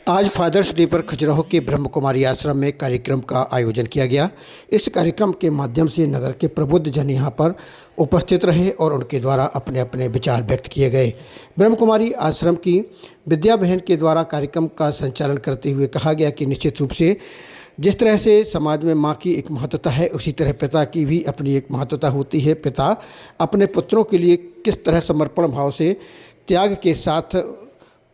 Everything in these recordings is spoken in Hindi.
आज फादर्स डे पर खजुराहो के ब्रह्म कुमारी आश्रम में कार्यक्रम का आयोजन किया गया। इस कार्यक्रम के माध्यम से नगर के प्रबुद्ध जन यहाँ पर उपस्थित रहे और उनके द्वारा अपने अपने विचार व्यक्त किए गए। ब्रह्म कुमारी आश्रम की विद्या बहन के द्वारा कार्यक्रम का संचालन करते हुए कहा गया कि निश्चित रूप से जिस तरह से समाज में माँ की एक महत्वता है, उसी तरह पिता की भी अपनी एक महत्वता होती है। पिता अपने पुत्रों के लिए किस तरह समर्पण भाव से त्याग के साथ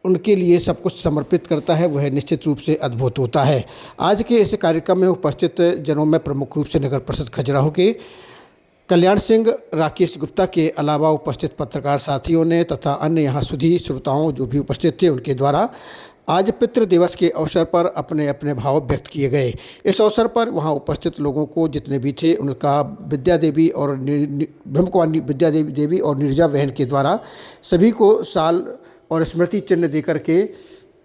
उनके लिए सब कुछ समर्पित करता है, वह निश्चित रूप से अद्भुत होता है। आज के इस कार्यक्रम में उपस्थित जनों में प्रमुख रूप से नगर परिषद खजुराहो के कल्याण सिंह, राकेश गुप्ता के अलावा उपस्थित पत्रकार साथियों ने तथा अन्य यहाँ सुधी श्रोताओं जो भी उपस्थित थे उनके द्वारा आज पितृ दिवस के अवसर पर अपने अपने भाव व्यक्त किए गए। इस अवसर पर वहाँ उपस्थित लोगों को जितने भी थे उनका विद्या देवी और ब्रह्म कुमारी विद्या देवी और नीरजा बहन के द्वारा सभी को साल और स्मृति चिन्ह देकर के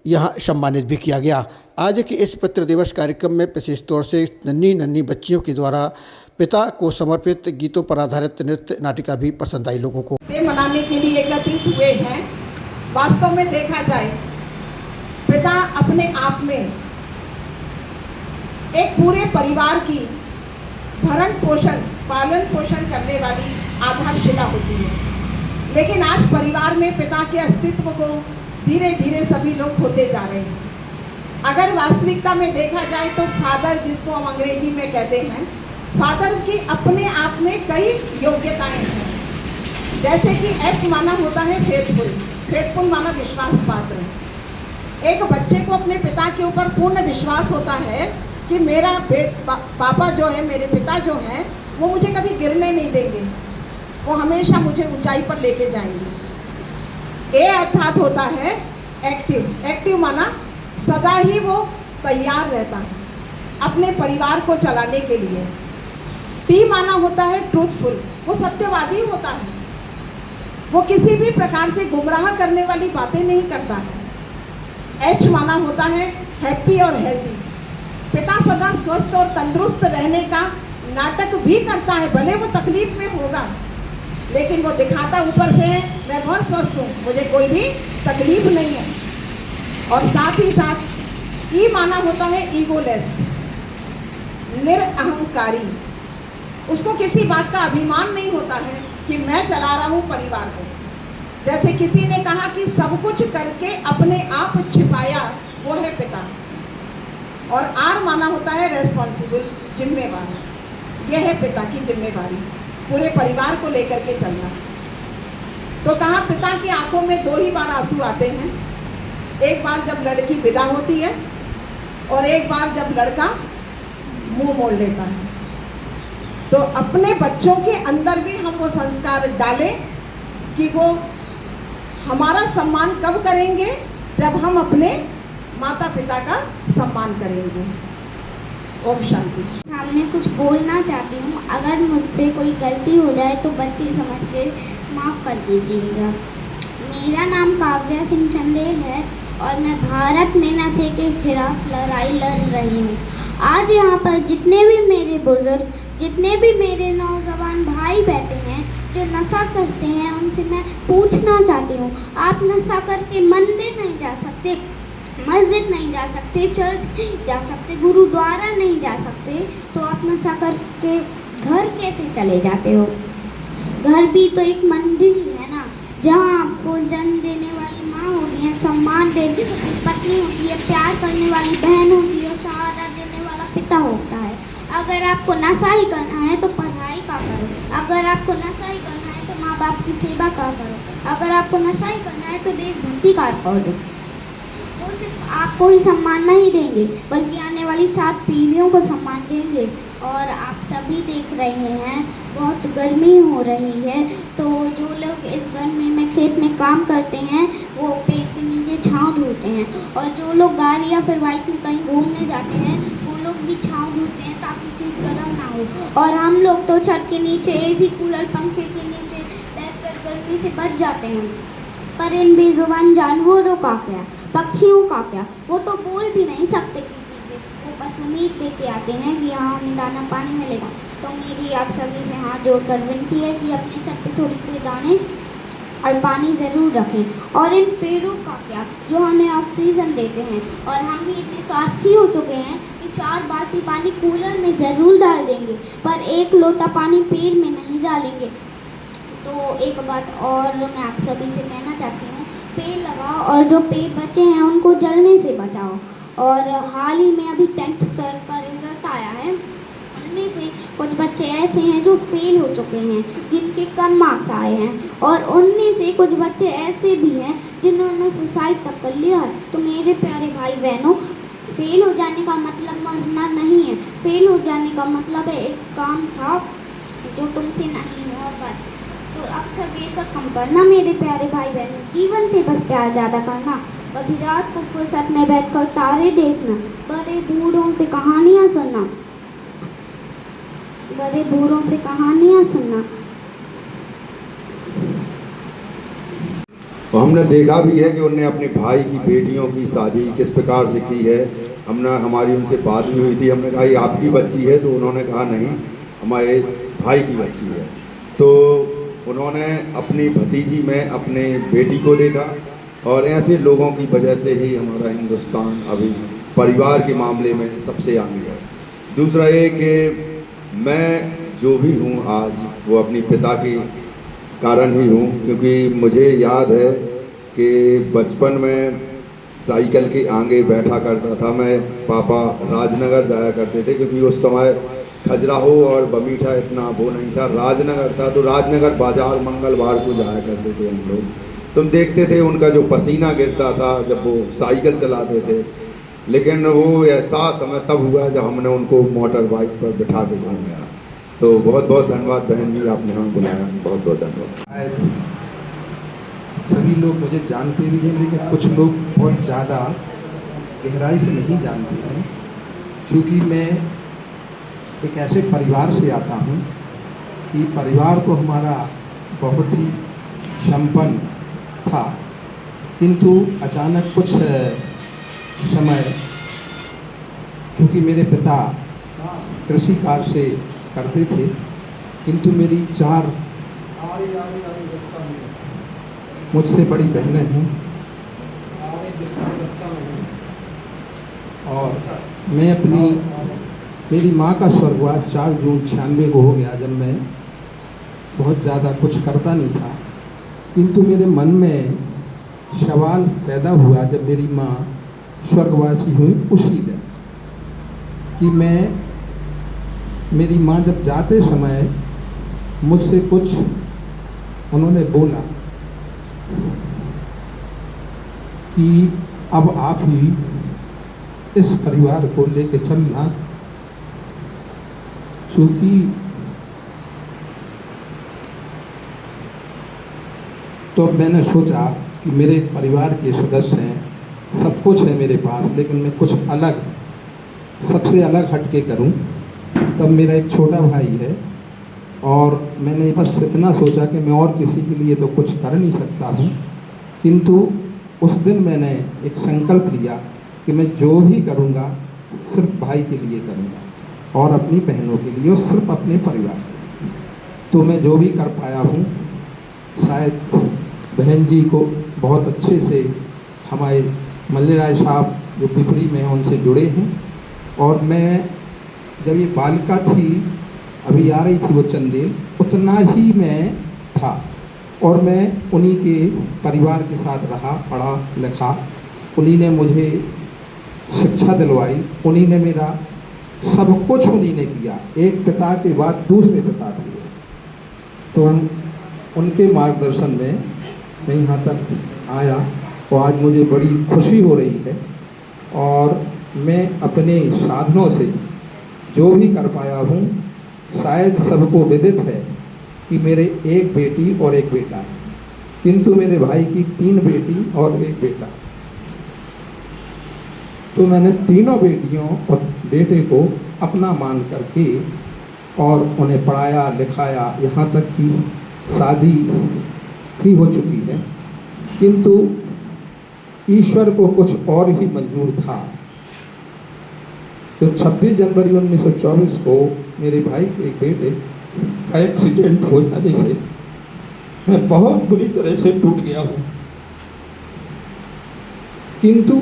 यहाँ सम्मानित भी किया गया। आज के इस पितृ दिवस कार्यक्रम में विशेष तौर से नन्ही नन्ही बच्चियों के द्वारा पिता को समर्पित गीतों पर आधारित नृत्य नाटिका भी पसंद आई लोगों को। मनाने के लिए एकत्रित हुए हैं। वास्तव में देखा जाए पिता अपने आप में एक पूरे परिवार की भरण पोषण पालन पोषण करने वाली आधारशिला होती है, लेकिन आज परिवार में पिता के अस्तित्व को धीरे धीरे सभी लोग खोते जा रहे हैं। अगर वास्तविकता में देखा जाए तो फादर, जिसको हम अंग्रेजी में कहते हैं, फादर की अपने आप में कई योग्यताएं हैं। जैसे कि एफ माना होता है फेथफुल माना विश्वास पात्र। एक बच्चे को अपने पिता के ऊपर पूर्ण विश्वास होता है कि मेरा पापा जो है, मेरे पिता जो हैं, वो मुझे कभी गिरने नहीं देंगे, वो हमेशा मुझे ऊंचाई पर लेके जाएंगे। ए अर्थात होता है एक्टिव माना सदा ही वो तैयार रहता है अपने परिवार को चलाने के लिए। टी माना होता है ट्रूथफुल, वो सत्यवादी होता है, वो किसी भी प्रकार से गुमराह करने वाली बातें नहीं करता है। एच माना होता है हैप्पी और हेल्दी, पिता सदा स्वस्थ और तंदुरुस्त रहने का नाटक भी करता है, भले वो तकलीफ में होगा लेकिन वो दिखाता ऊपर से है मैं बहुत स्वस्थ हूँ, मुझे कोई भी तकलीफ नहीं है। और साथ ही साथ ई माना होता है ईगोलेस, निरअहंकारी, उसको किसी बात का अभिमान नहीं होता है कि मैं चला रहा हूँ परिवार को। जैसे किसी ने कहा कि सब कुछ करके अपने आप छिपाया, वो है पिता। और आर माना होता है रेस्पॉन्सिबल, जिम्मेवार, यह है पिता की जिम्मेवारी, पूरे परिवार को लेकर के चलना। तो कहा पिता की आंखों में दो ही बार आंसू आते हैं, एक बार जब लड़की विदा होती है और एक बार जब लड़का मुंह मोड़ लेता है। तो अपने बच्चों के अंदर भी हम वो संस्कार डालें कि वो हमारा सम्मान कब करेंगे, जब हम अपने माता पिता का सम्मान करेंगे। ओम शांति। सामने कुछ बोलना चाहती हूँ, अगर मुझसे कोई गलती हो जाए तो बच्ची समझ के माफ़ कर दीजिएगा। मेरा नाम काव्या सिंह चंदेल है और मैं भारत में नशे के खिलाफ लड़ाई लड़ रही हूँ। आज यहाँ पर जितने भी मेरे बुजुर्ग, जितने भी मेरे नौजवान भाई बैठे हैं जो नशा करते हैं, उनसे मैं पूछना चाहती हूँ, आप नशा करके मंदिर नहीं जा सकते, मस्जिद नहीं जा सकते, चर्च नहीं जा सकते, गुरुद्वारा नहीं जा सकते, तो आप नशा करके घर कैसे चले जाते हो? घर भी तो एक मंदिर ही है ना, जहाँ आपको जन्म देने वाली माँ होती है, सम्मान देने वाली पत्नी होती है, प्यार करने वाली बहन होती है, सहारा देने वाला पिता होता है। अगर आपको नशा ही करना है तो पढ़ाई का करो, अगर आपको नशा ही करना है तो माँ बाप की सेवा का करो, अगर आपको नशा ही करना है तो देशभक्ति का करो। वो सिर्फ आपको ही सम्मान नहीं देंगे बल्कि आने वाली 7 पीढ़ियों को सम्मान देंगे। और आप सभी देख रहे हैं बहुत गर्मी हो रही है, तो जो लोग इस गर्मी में खेत में काम करते हैं वो पेड़ के नीचे छांव ढूंढते हैं, और जो लोग गाड़ी या फिर बाइक में कहीं घूमने जाते हैं वो लोग भी छांव ढूंढते हैं ताकि सीट गर्म ना हो। और हम लोग तो छत के नीचे एसी कूलर पंखे के नीचे बैठकर गर्मी से बच जाते हैं। पर इन बेजुबान जानवरों का क्या, पक्षियों का क्या, वो तो बोल भी नहीं सकते किसी से, वो बस उम्मीद लेके आते हैं कि हाँ हमें दाना पानी मिलेगा। तो मेरी आप सभी से हाथ जोड़कर विनती है कि अपने छत पे थोड़ी सी दाने और पानी ज़रूर रखें। और इन पेड़ों का क्या, जो हमें ऑक्सीजन देते हैं, और हम भी इतने स्वार्थी हो चुके हैं कि 4 बाल्टी पानी कूलर में ज़रूर डाल देंगे, पर 1 लोटा पानी पेड़ में नहीं डालेंगे। तो एक बात और मैं आप सभी से कहना चाहती हूँ, पेड़ लगाओ और जो पेड़ बचे हैं उनको जलने से बचाओ। और हाल ही में अभी 10th ट्वेल्थ का रिजल्ट आया है, उनमें से कुछ बच्चे ऐसे हैं जो फेल हो चुके हैं, जिनके कम मार्क्स आए हैं, और उनमें से कुछ बच्चे ऐसे भी हैं जिन्होंने सुसाइड तक कर लिया है। तो मेरे प्यारे भाई बहनों, फेल हो जाने का मतलब मरना नहीं है। फेल हो जाने का मतलब है एक काम था जो तुमसे नहीं हुआ बस। तो अक्षर बेशक हम पढ़ना मेरे प्यारे भाई बहनों, जीवन से बस प्यार ज़्यादा करना, कभी रात को फुर्सत में बैठकर तारे देखना, बड़े बूढ़ों से कहानियाँ सुनना, बड़े बूढ़ों से कहानियाँ सुनना। और हमने देखा भी है कि उन्होंने अपने भाई की बेटियों की शादी किस प्रकार से की है। हमारी उनसे बात भी हुई थी, हमने कहा ये आपकी बच्ची है, तो उन्होंने कहा नहीं, हमारे भाई की बच्ची है। तो उन्होंने अपनी भतीजी में अपने बेटी को देखा, और ऐसे लोगों की वजह से ही हमारा हिंदुस्तान अभी परिवार के मामले में सबसे आगे है। दूसरा ये कि मैं जो भी हूँ आज, वो अपने पिता के कारण ही हूँ, क्योंकि मुझे याद है कि बचपन में साइकिल के आगे बैठा करता था मैं, पापा राजनगर जाया करते थे, क्योंकि उस समय खजुराहो और बमीठा इतना वो नहीं था, राजनगर था। तो राजनगर बाजार मंगलवार को जाया करते थे हम लोग। तुम देखते थे उनका जो पसीना गिरता था जब वो साइकिल चलाते थे, लेकिन वो एहसास हमें तब हुआ जब हमने उनको मोटर बाइक पर बिठा के घूमाया। तो बहुत बहुत धन्यवाद बहन जी, आपने हमें बुलाया, बहुत बहुत धन्यवाद। सभी लोग मुझे जानते भी हैं, लेकिन कुछ लोग बहुत ज़्यादा गहराई से नहीं जानते हैं, क्योंकि मैं एक ऐसे परिवार से आता हूँ कि परिवार तो हमारा बहुत ही संपन्न था, किंतु अचानक कुछ समय, क्योंकि मेरे पिता कृषि कार्य से करते थे, किंतु मेरी 4 मुझसे बड़ी बहनें हैं, और मैं मेरी माँ का स्वर्गवास 4 जून 96 को हो गया, जब मैं बहुत ज़्यादा कुछ करता नहीं था। किंतु मेरे मन में सवाल पैदा हुआ जब मेरी माँ स्वर्गवासी हुई उसी दिन, कि मेरी माँ जब जाते समय मुझसे कुछ उन्होंने बोला कि अब आप ही इस परिवार को लेके चलना, क्योंकि तो मैंने सोचा कि मेरे परिवार के सदस्य हैं, सब कुछ है मेरे पास, लेकिन मैं कुछ अलग, सबसे अलग हटके करूं। तब मेरा एक छोटा भाई है, और मैंने बस इतना सोचा कि मैं और किसी के लिए तो कुछ कर नहीं सकता हूं, किंतु उस दिन मैंने एक संकल्प लिया कि मैं जो भी करूंगा सिर्फ भाई के लिए करूंगा और अपनी बहनों के लिए, और सिर्फ अपने परिवार के लिए। तो मैं जो भी कर पाया हूं, शायद बहन जी को बहुत अच्छे से हमारे मल्ले राय साहब जो पिपरी में हैं उनसे जुड़े हैं, और मैं जब ये बालिका थी, अभी आ रही थी वो चंदेल, उतना ही मैं था, और मैं उन्हीं के परिवार के साथ रहा, पढ़ा लिखा, उन्हीं ने मुझे शिक्षा दिलवाई, उन्हीं ने मेरा सब कुछ उन्हीं ने किया, एक पिता के बाद दूसरे पिता दिए। तो उनके मार्गदर्शन में मैं यहाँ तक आया, और आज मुझे बड़ी खुशी हो रही है, और मैं अपने साधनों से जो भी कर पाया हूँ, शायद सबको विदित है कि मेरे एक बेटी और एक बेटा है, किंतु मेरे भाई की 3 बेटी और 1 बेटा। तो मैंने तीनों बेटियों और बेटे को अपना मान करके और उन्हें पढ़ाया लिखाया, यहाँ तक कि शादी भी हो चुकी है, किंतु ईश्वर को कुछ और ही मंजूर था। तो 26 जनवरी 1924 को मेरे भाई के एक बेटे का एक्सीडेंट हो जाने से मैं बहुत बुरी तरह से टूट गया हूँ, किंतु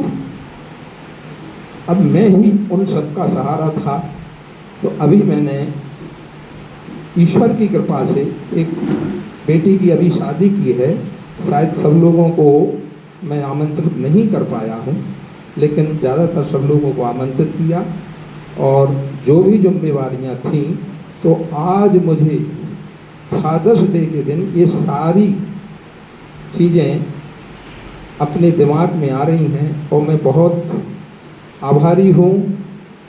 अब मैं ही उन सबका सहारा था। तो अभी मैंने ईश्वर की कृपा से एक बेटी की अभी शादी की है। शायद सब लोगों को मैं आमंत्रित नहीं कर पाया हूँ, लेकिन ज़्यादातर सब लोगों को आमंत्रित किया और जो भी जिम्मेवारियाँ थीं, तो आज मुझे फादर्स डे के दिन ये सारी चीज़ें अपने दिमाग में आ रही हैं और मैं बहुत आभारी हूँ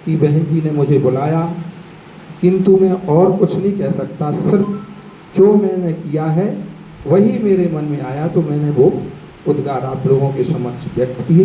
कि बहन जी ने मुझे बुलाया। किंतु मैं और कुछ नहीं कह सकता, सिर्फ जो मैंने किया है वही मेरे मन में आया, तो मैंने वो उद्गार आप लोगों के समक्ष व्यक्त किए।